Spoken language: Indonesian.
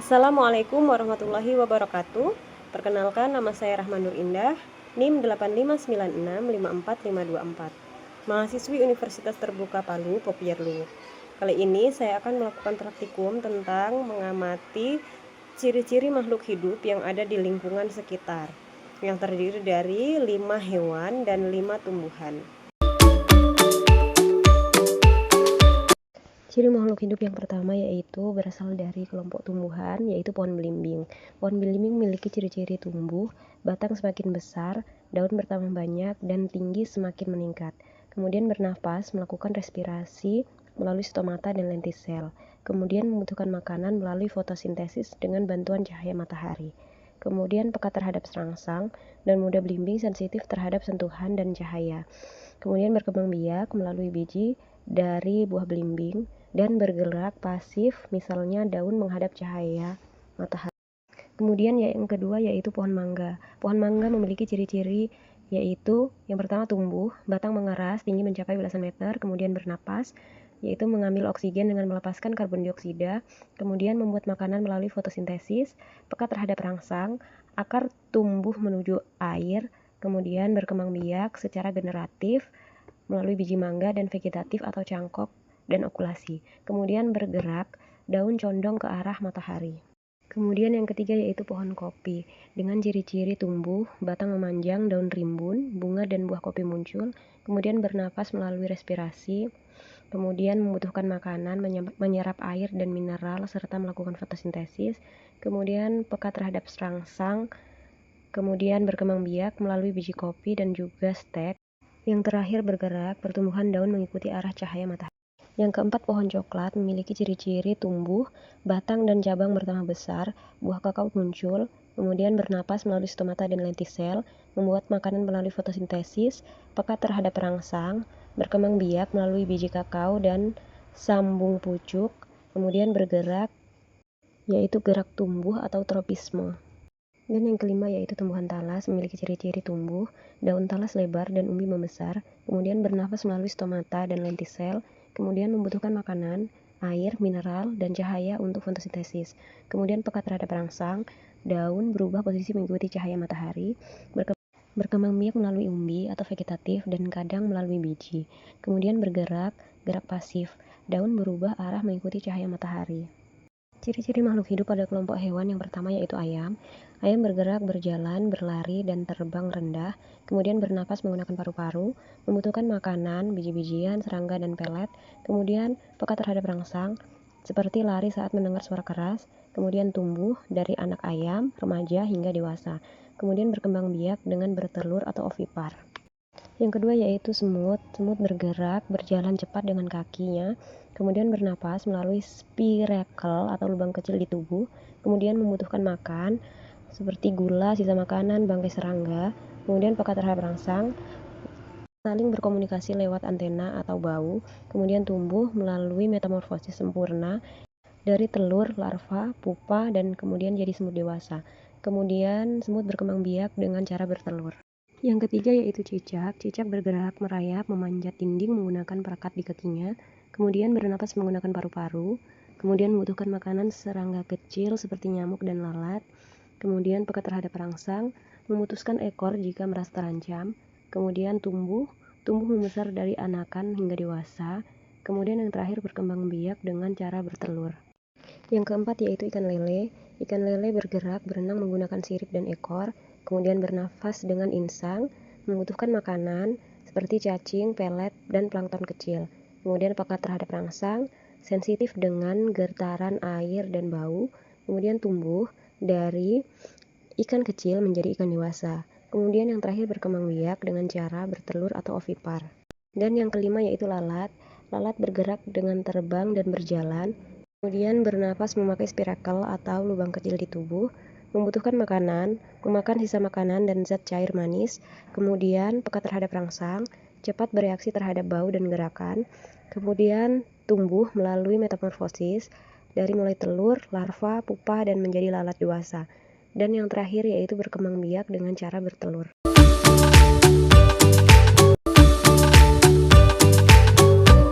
Assalamualaikum warahmatullahi wabarakatuh. Perkenalkan, nama saya Rahman Nur Indah, NIM 859654524, mahasiswi Universitas Terbuka Palu, Popierlu. Kali ini saya akan melakukan praktikum tentang mengamati ciri-ciri makhluk hidup yang ada di lingkungan sekitar, yang terdiri dari 5 hewan dan 5 tumbuhan. Ciri makhluk hidup yang pertama yaitu berasal dari kelompok tumbuhan, yaitu pohon belimbing. Pohon belimbing memiliki ciri-ciri tumbuh, batang semakin besar, daun bertambah banyak, dan tinggi semakin meningkat. Kemudian bernafas, melakukan respirasi melalui stomata dan lentisel. Kemudian membutuhkan makanan melalui fotosintesis dengan bantuan cahaya matahari. Kemudian peka terhadap serangsang, dan mudah belimbing sensitif terhadap sentuhan dan cahaya. Kemudian berkembang biak melalui biji dari buah belimbing dan bergerak pasif, misalnya daun menghadap cahaya matahari. Kemudian yang kedua yaitu pohon mangga. Pohon mangga memiliki ciri-ciri yaitu yang pertama tumbuh, batang mengeras, tinggi mencapai belasan meter, kemudian bernapas, yaitu mengambil oksigen dengan melepaskan karbon dioksida, kemudian membuat makanan melalui fotosintesis, peka terhadap rangsang, akar tumbuh menuju air, kemudian berkembang biak secara generatif melalui biji mangga, dan vegetatif atau cangkok dan okulasi. Kemudian bergerak, daun condong ke arah matahari. Kemudian yang ketiga yaitu pohon kopi, dengan ciri-ciri tumbuh, batang memanjang, daun rimbun, bunga dan buah kopi muncul, kemudian bernapas melalui respirasi, kemudian membutuhkan makanan, menyerap air dan mineral, serta melakukan fotosintesis, kemudian peka terhadap serangsang, kemudian berkembang biak melalui biji kopi dan juga stek. Yang terakhir bergerak, pertumbuhan daun mengikuti arah cahaya matahari. Yang keempat, pohon coklat memiliki ciri-ciri tumbuh, batang dan cabang bertambah besar, buah kakao muncul, kemudian bernapas melalui stomata dan lentisel, membuat makanan melalui fotosintesis, peka terhadap rangsang, berkembang biak melalui biji kakao dan sambung pucuk, kemudian bergerak, yaitu gerak tumbuh atau tropisme. Dan yang kelima yaitu tumbuhan talas, memiliki ciri-ciri tumbuh, daun talas lebar dan umbi membesar, kemudian bernafas melalui stomata dan lentisel, kemudian membutuhkan makanan, air, mineral, dan cahaya untuk fotosintesis. Kemudian peka terhadap rangsang, daun berubah posisi mengikuti cahaya matahari, berkembang biak melalui umbi atau vegetatif dan kadang melalui biji. Kemudian bergerak, gerak pasif, daun berubah arah mengikuti cahaya matahari. Ciri-ciri makhluk hidup pada kelompok hewan yang pertama yaitu ayam. Ayam bergerak, berjalan, berlari, dan terbang rendah, kemudian bernapas menggunakan paru-paru, membutuhkan makanan, biji-bijian, serangga, dan pelet, kemudian peka terhadap rangsang, seperti lari saat mendengar suara keras, kemudian tumbuh dari anak ayam, remaja, hingga dewasa, kemudian berkembang biak dengan bertelur atau ovipar. Yang kedua yaitu semut. Semut bergerak, berjalan cepat dengan kakinya, kemudian bernapas melalui spiracle atau lubang kecil di tubuh, kemudian membutuhkan makan, seperti gula, sisa makanan, bangkai serangga, kemudian peka terhadap rangsang, saling berkomunikasi lewat antena atau bau, kemudian tumbuh melalui metamorfosis sempurna dari telur, larva, pupa, dan kemudian jadi semut dewasa. Kemudian semut berkembang biak dengan cara bertelur. Yang ketiga yaitu cicak. Cicak bergerak, merayap, memanjat dinding menggunakan perekat di kakinya, kemudian bernapas menggunakan paru-paru, kemudian membutuhkan makanan serangga kecil seperti nyamuk dan lalat, kemudian peka terhadap rangsang, memutuskan ekor jika merasa terancam, kemudian tumbuh membesar dari anakan hingga dewasa, kemudian yang terakhir berkembang biak dengan cara bertelur. Yang keempat yaitu ikan lele. Ikan lele bergerak, berenang menggunakan sirip dan ekor, kemudian bernafas dengan insang, membutuhkan makanan seperti cacing, pelet, dan plankton kecil. Kemudian peka terhadap rangsang, sensitif dengan getaran air dan bau, kemudian tumbuh dari ikan kecil menjadi ikan dewasa. Kemudian yang terakhir berkembang biak dengan cara bertelur atau ovipar. Dan yang kelima yaitu lalat. Lalat bergerak dengan terbang dan berjalan, kemudian bernapas memakai spiracle atau lubang kecil di tubuh, membutuhkan makanan, memakan sisa makanan dan zat cair manis, kemudian peka terhadap rangsang, cepat bereaksi terhadap bau dan gerakan, kemudian tumbuh melalui metamorfosis dari mulai telur, larva, pupa, dan menjadi lalat dewasa. Dan yang terakhir yaitu berkembang biak dengan cara bertelur.